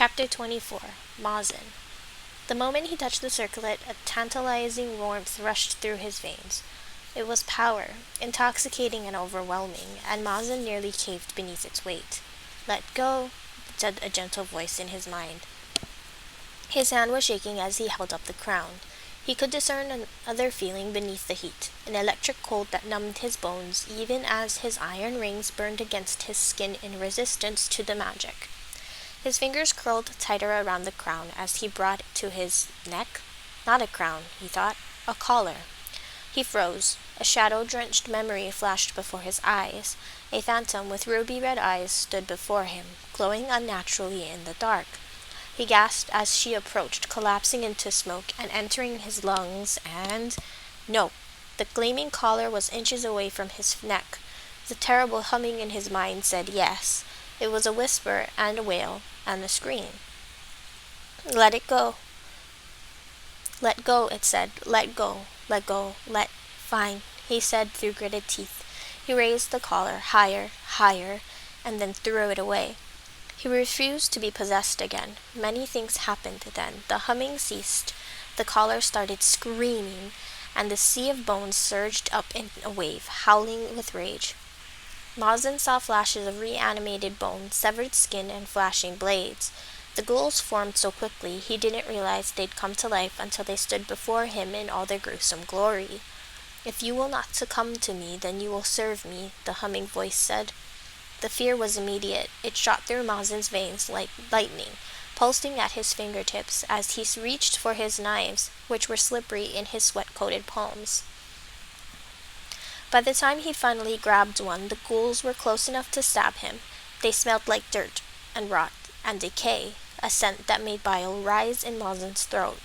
Chapter 24. Mazen. The moment he touched the circlet, a tantalizing warmth rushed through his veins. It was power, intoxicating and overwhelming, and Mazen nearly caved beneath its weight. "Let go," said a gentle voice in his mind. His hand was shaking as he held up the crown. He could discern another feeling beneath the heat, an electric cold that numbed his bones, even as his iron rings burned against his skin in resistance to the magic. His fingers curled tighter around the crown as he brought it to his neck. Not a crown, he thought, a collar. He froze. A shadow-drenched memory flashed before his eyes. A phantom with ruby-red eyes stood before him, glowing unnaturally in the dark. He gasped as she approached, collapsing into smoke and entering his lungs, and... No! The gleaming collar was inches away from his neck. The terrible humming in his mind said yes. It was a whisper and a wail and a scream. "Let it go." "Let go," it said. "Let go. Let go. Fine," he said through gritted teeth. He raised the collar higher, higher, and then threw it away. He refused to be possessed again. Many things happened then. The humming ceased. The collar started screaming, and the sea of bones surged up in a wave, howling with rage. Mazen saw flashes of reanimated bone, severed skin, and flashing blades. The ghouls formed so quickly he didn't realize they'd come to life until they stood before him in all their gruesome glory. "If you will not succumb to me, then you will serve me," the humming voice said. The fear was immediate. It shot through Mazen's veins like lightning, pulsing at his fingertips as he reached for his knives, which were slippery in his sweat-coated palms. By the time he finally grabbed one, the ghouls were close enough to stab him. They smelled like dirt and rot and decay, a scent that made bile rise in Mazen's throat.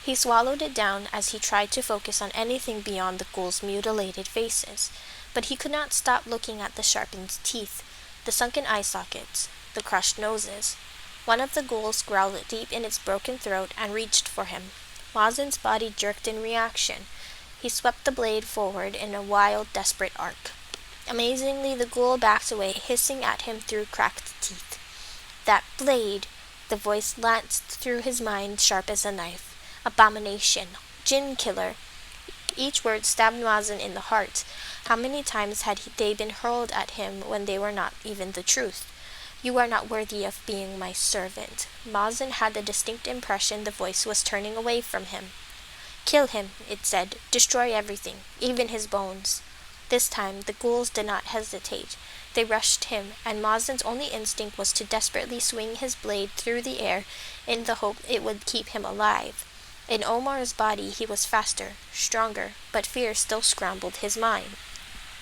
He swallowed it down as he tried to focus on anything beyond the ghouls' mutilated faces, but he could not stop looking at the sharpened teeth, the sunken eye sockets, the crushed noses. One of the ghouls growled deep in its broken throat and reached for him. Mazen's body jerked in reaction. He swept the blade forward in a wild, desperate arc. Amazingly, the ghoul backed away, hissing at him through cracked teeth. "That blade!" The voice lanced through his mind, sharp as a knife. "Abomination! Jinn killer!" Each word stabbed Mazen in the heart. How many times had they been hurled at him when they were not even the truth? "You are not worthy of being my servant." Mazen had the distinct impression the voice was turning away from him. "Kill him," it said. "Destroy everything, even his bones." This time, the ghouls did not hesitate. They rushed him, and Mazen's only instinct was to desperately swing his blade through the air in the hope it would keep him alive. In Omar's body, he was faster, stronger, but fear still scrambled his mind.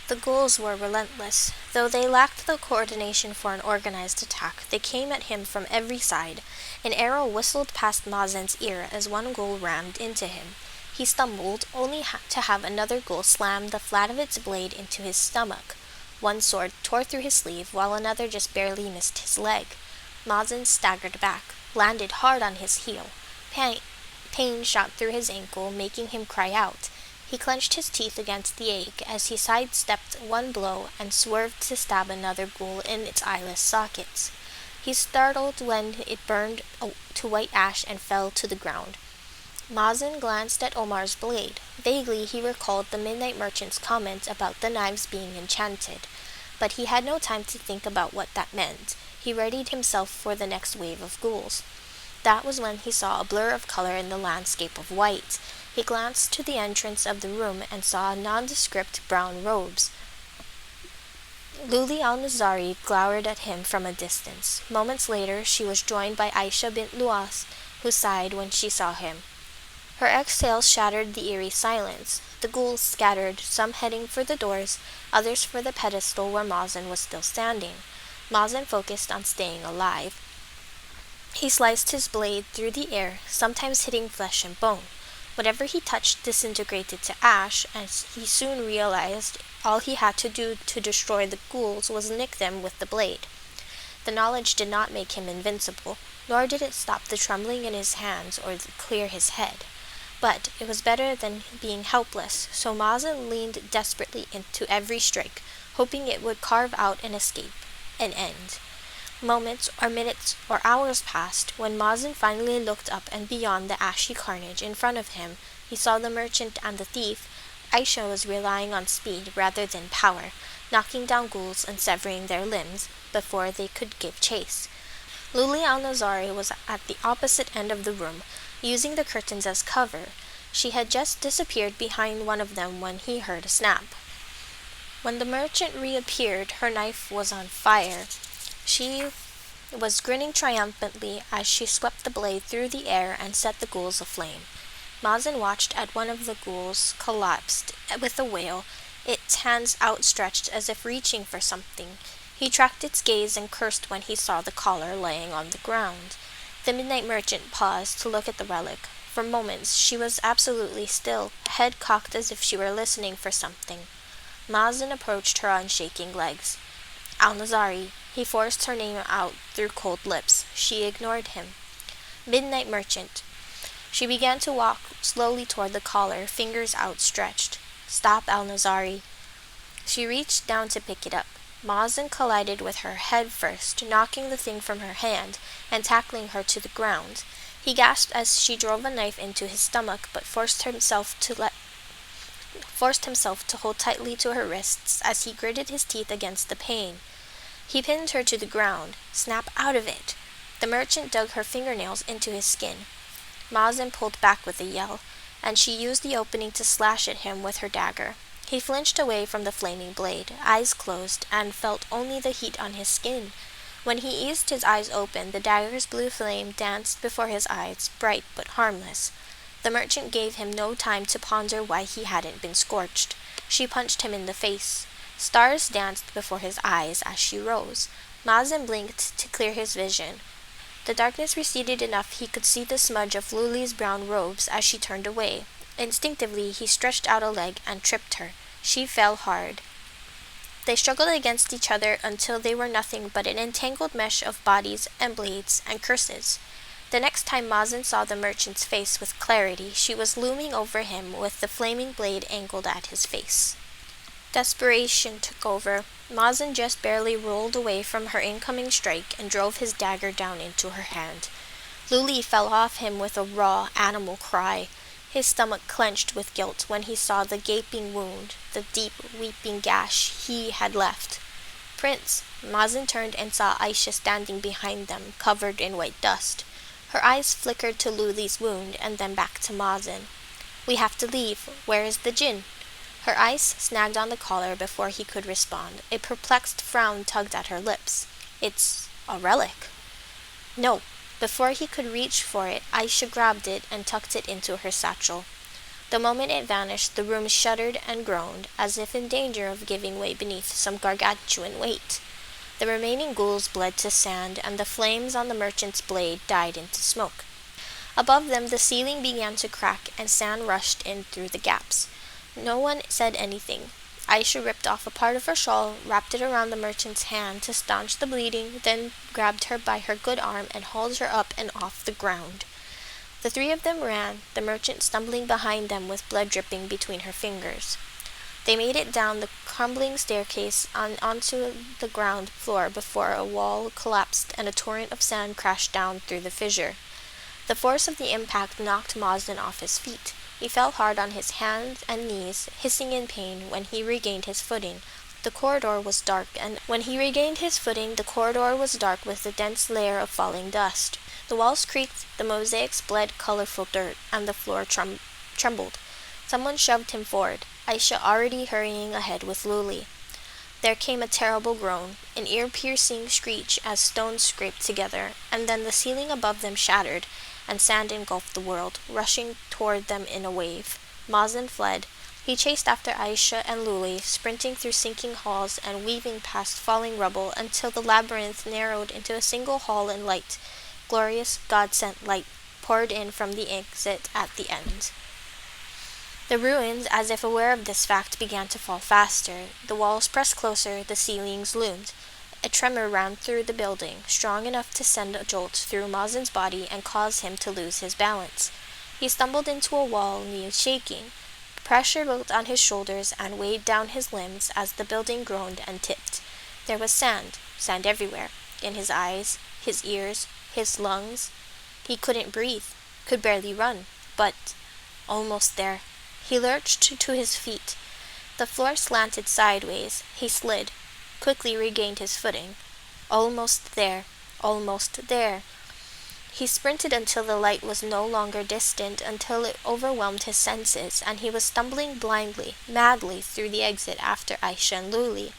The ghouls were relentless. Though they lacked the coordination for an organized attack, they came at him from every side. An arrow whistled past Mazen's ear as one ghoul rammed into him. He stumbled, only to have another ghoul slam the flat of its blade into his stomach. One sword tore through his sleeve, while another just barely missed his leg. Mazen staggered back, landed hard on his heel. Pain shot through his ankle, making him cry out. He clenched his teeth against the ache as he sidestepped one blow and swerved to stab another ghoul in its eyeless sockets. He startled when it burned to white ash and fell to the ground. Mazen glanced at Omar's blade. Vaguely he recalled the Midnight Merchant's comment about the knives being enchanted, but he had no time to think about what that meant. He readied himself for the next wave of ghouls. That was when he saw a blur of color in the landscape of white. He glanced to the entrance of the room and saw nondescript brown robes. Luli al-Nazari glowered at him from a distance. Moments later, she was joined by Aisha bint Luas, who sighed when she saw him. Her exhales shattered the eerie silence. The ghouls scattered, some heading for the doors, others for the pedestal where Mazen was still standing. Mazen focused on staying alive. He sliced his blade through the air, sometimes hitting flesh and bone. Whatever he touched disintegrated to ash, and he soon realized all he had to do to destroy the ghouls was nick them with the blade. The knowledge did not make him invincible, nor did it stop the trembling in his hands or clear his head. But it was better than being helpless, so Mazen leaned desperately into every strike, hoping it would carve out an escape, an end. Moments or minutes or hours passed. When Mazen finally looked up and beyond the ashy carnage in front of him, he saw the merchant and the thief. Aisha was relying on speed rather than power, knocking down ghouls and severing their limbs before they could give chase. Luli al-Nazari was at the opposite end of the room, using the curtains as cover. She had just disappeared behind one of them when he heard a snap. When the merchant reappeared, her knife was on fire. She was grinning triumphantly as she swept the blade through the air and set the ghouls aflame. Mazen watched as one of the ghouls collapsed with a wail, its hands outstretched as if reaching for something. He tracked its gaze and cursed when he saw the collar laying on the ground. The midnight merchant paused to look at the relic. For moments she was absolutely still, head cocked as if she were listening for something. Mazen approached her on shaking legs. Al-Nazari. He forced her name out through cold lips. She ignored him. Midnight merchant. She began to walk slowly toward the collar, fingers outstretched. Stop, Al-Nazari. She reached down to pick it up. Mazen collided with her head first, knocking the thing from her hand and tackling her to the ground. He gasped as she drove a knife into his stomach, but forced himself to hold tightly to her wrists as he gritted his teeth against the pain. He pinned her to the ground. Snap out of it. The merchant dug her fingernails into his skin. Mazen pulled back with a yell, and she used the opening to slash at him with her dagger. He flinched away from the flaming blade, eyes closed, and felt only the heat on his skin. When he eased his eyes open, the dagger's blue flame danced before his eyes, bright but harmless. The merchant gave him no time to ponder why he hadn't been scorched. She punched him in the face. Stars danced before his eyes as she rose. Mazen blinked to clear his vision. The darkness receded enough he could see the smudge of Luli's brown robes as she turned away. Instinctively, he stretched out a leg and tripped her. She fell hard. They struggled against each other until they were nothing but an entangled mesh of bodies and blades and curses. The next time Mazen saw the merchant's face with clarity, she was looming over him with the flaming blade angled at his face. Desperation took over. Mazen just barely rolled away from her incoming strike and drove his dagger down into her hand. Luli fell off him with a raw, animal cry. His stomach clenched with guilt when he saw the gaping wound, the deep, weeping gash he had left. Prince. Mazen turned and saw Aisha standing behind them, covered in white dust. Her eyes flickered to Luli's wound and then back to Mazen. We have to leave. Where is the djinn? Her eyes snagged on the collar before he could respond. A perplexed frown tugged at her lips. It's a relic. No. Before he could reach for it, Aisha grabbed it and tucked it into her satchel. The moment it vanished, the room shuddered and groaned, as if in danger of giving way beneath some gargantuan weight. The remaining ghouls bled to sand, and the flames on the merchant's blade died into smoke. Above them, the ceiling began to crack, and sand rushed in through the gaps. No one said anything. Aisha ripped off a part of her shawl, wrapped it around the merchant's hand to staunch the bleeding, then grabbed her by her good arm and hauled her up and off the ground. The three of them ran, the merchant stumbling behind them with blood dripping between her fingers. They made it down the crumbling staircase onto the ground floor before a wall collapsed and a torrent of sand crashed down through the fissure. The force of the impact knocked Mazen off his feet. He fell hard on his hands and knees, hissing in pain when he regained his footing. The corridor was dark, and when he regained his footing, the corridor was dark with a dense layer of falling dust. The walls creaked, the mosaics bled colorful dirt, and the floor trembled. Someone shoved him forward, Aisha already hurrying ahead with Luli. There came a terrible groan, an ear-piercing screech as stones scraped together, and then the ceiling above them shattered, and sand engulfed the world, rushing toward them in a wave. Mazen fled. He chased after Aisha and Luli, sprinting through sinking halls and weaving past falling rubble until the labyrinth narrowed into a single hall and light. Glorious, God-sent light poured in from the exit at the end. The ruins, as if aware of this fact, began to fall faster. The walls pressed closer, the ceilings loomed. A tremor ran through the building, strong enough to send a jolt through Mazen's body and cause him to lose his balance. He stumbled into a wall, knees shaking. Pressure built on his shoulders and weighed down his limbs as the building groaned and tipped. There was sand everywhere. in his eyes, his ears, his lungs. He couldn't breathe, could barely run, but almost there. He lurched to his feet. The floor slanted sideways. He slid, quickly regained his footing. Almost there, almost there. He sprinted until the light was no longer distant, until it overwhelmed his senses, and he was stumbling blindly, madly through the exit after Aisha and Luli.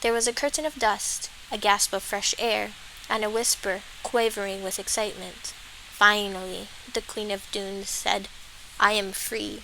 There was a curtain of dust, a gasp of fresh air, and a whisper quavering with excitement. Finally, the Queen of Dunes said, "I am free."